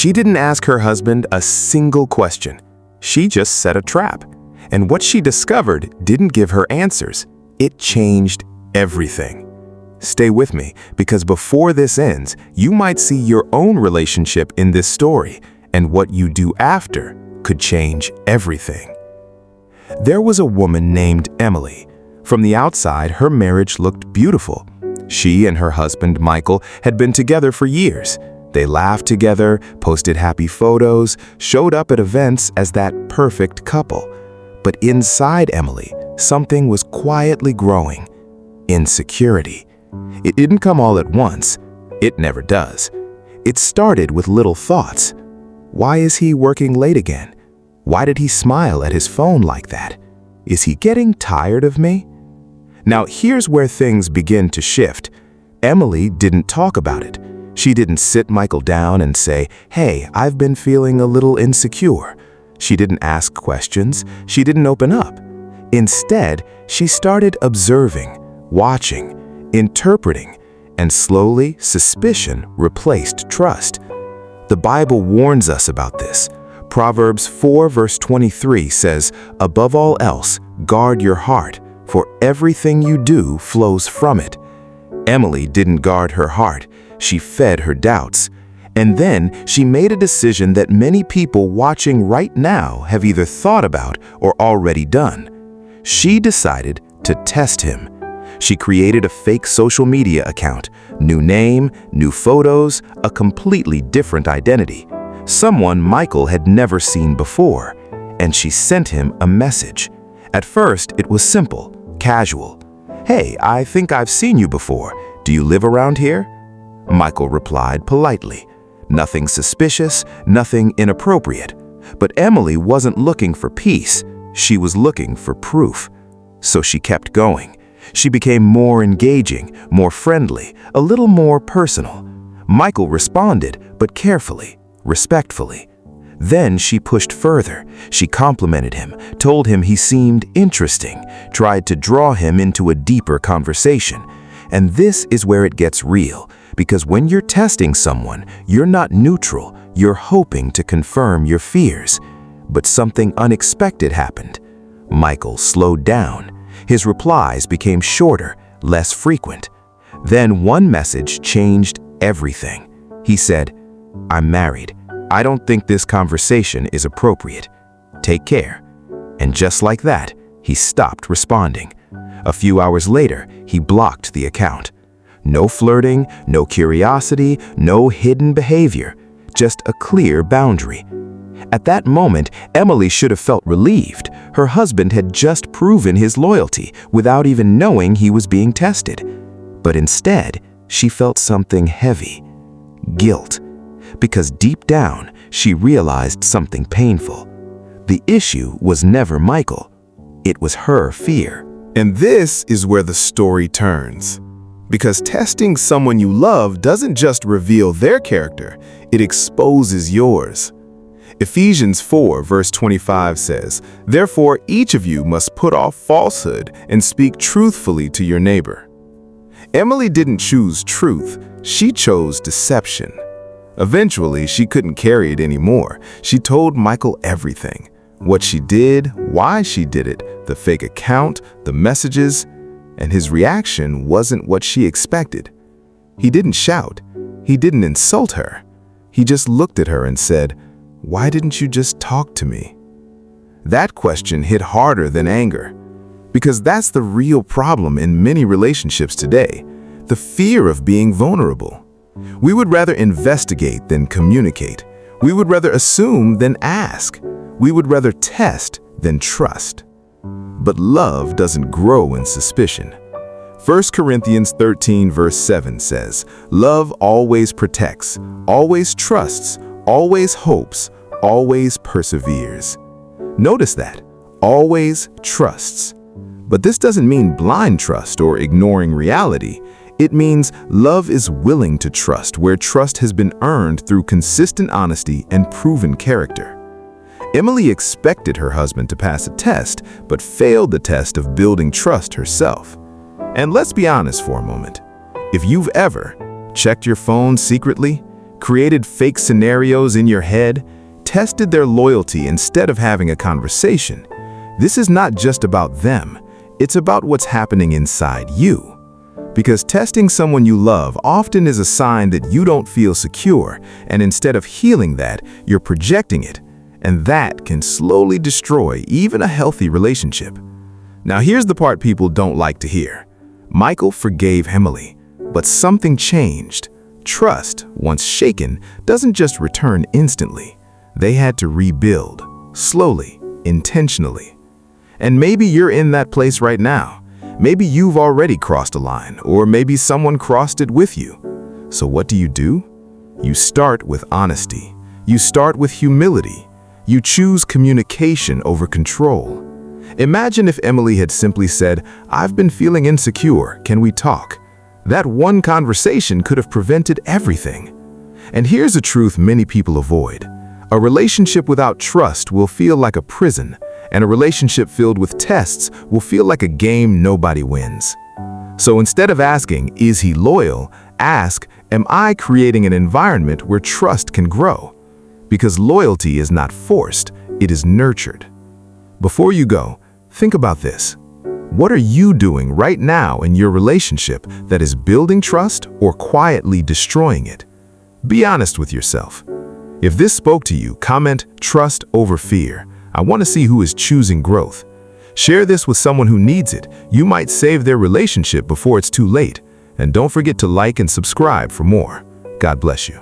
She didn't ask her husband a single question. She just set a trap. And what she discovered didn't give her answers. It changed everything. Stay with me, because before this ends, you might see your own relationship in this story, and what you do after could change everything. There was a woman named Emily. From the outside, her marriage looked beautiful. She and her husband, Michael, had been together for years. They laughed together, posted happy photos, showed up at events as that perfect couple. But inside Emily, something was quietly growing: insecurity. It didn't come all at once. It never does. It started with little thoughts. Why is he working late again? Why did he smile at his phone like that? Is he getting tired of me? Now, here's where things begin to shift. Emily didn't talk about it. She didn't sit Michael down and say, "Hey, I've been feeling a little insecure." She didn't ask questions. She didn't open up. Instead, she started observing, watching, interpreting, and slowly suspicion replaced trust. The Bible warns us about this. Proverbs 4 verse 23 says, "Above all else, guard your heart, for everything you do flows from it." Emily didn't guard her heart. She fed her doubts. And then she made a decision that many people watching right now have either thought about or already done. She decided to test him. She created a fake social media account, new name, new photos, a completely different identity, someone Michael had never seen before, and she sent him a message. At first, it was simple, casual. "Hey, I think I've seen you before. Do you live around here?" Michael replied politely. Nothing suspicious, nothing inappropriate. But Emily wasn't looking for peace. She was looking for proof. So she kept going. She became more engaging, more friendly, a little more personal. Michael responded, but carefully, respectfully. Then she pushed further. She complimented him, told him he seemed interesting, tried to draw him into a deeper conversation. And this is where it gets real, because when you're testing someone, you're not neutral, you're hoping to confirm your fears. But something unexpected happened. Michael slowed down. His replies became shorter, less frequent. Then one message changed everything. He said, "I'm married. I don't think this conversation is appropriate. Take care." And just like that, he stopped responding. A few hours later, he blocked the account. No flirting, no curiosity, no hidden behavior, just a clear boundary. At that moment, Emily should have felt relieved. Her husband had just proven his loyalty without even knowing he was being tested. But instead, she felt something heavy: guilt. Because deep down, she realized something painful. The issue was never Michael. It was her fear. And this is where the story turns. Because testing someone you love doesn't just reveal their character, it exposes yours. Ephesians 4 verse 25 says, "Therefore each of you must put off falsehood and speak truthfully to your neighbor." Emily didn't choose truth, she chose deception. Eventually, she couldn't carry it anymore. She told Michael everything. What she did, why she did it, the fake account, the messages, and his reaction wasn't what she expected. He didn't shout. He didn't insult her. He just looked at her and said, "Why didn't you just talk to me?" That question hit harder than anger, because that's the real problem in many relationships today, the fear of being vulnerable. We would rather investigate than communicate. We would rather assume than ask. We would rather test than trust. But love doesn't grow in suspicion. 1 Corinthians 13 verse 7 says, "Love always protects, always trusts, always hopes, always perseveres." Notice that, always trusts. But this doesn't mean blind trust or ignoring reality. It means love is willing to trust where trust has been earned through consistent honesty and proven character. Emily expected her husband to pass a test, but failed the test of building trust herself. And let's be honest for a moment. If you've ever checked your phone secretly, created fake scenarios in your head, tested their loyalty instead of having a conversation. This is not just about them, it's about what's happening inside you. Because testing someone you love often is a sign that you don't feel secure, and instead of healing that, you're projecting it, and that can slowly destroy even a healthy relationship. Now here's the part people don't like to hear. Michael forgave Emily, but something changed. Trust, once shaken, doesn't just return instantly. They had to rebuild, slowly, intentionally. And maybe you're in that place right now. Maybe you've already crossed a line, or maybe someone crossed it with you. So what do? You start with honesty. You start with humility. You choose communication over control. Imagine if Emily had simply said, "I've been feeling insecure, can we talk?" That one conversation could have prevented everything. And here's a truth many people avoid. A relationship without trust will feel like a prison, and a relationship filled with tests will feel like a game nobody wins. So instead of asking, "Is he loyal?" ask, "Am I creating an environment where trust can grow?" Because loyalty is not forced, it is nurtured. Before you go, think about this. What are you doing right now in your relationship that is building trust or quietly destroying it? Be honest with yourself. If this spoke to you, comment "trust over fear." I want to see who is choosing growth. Share this with someone who needs it. You might save their relationship before it's too late. And don't forget to like and subscribe for more. God bless you.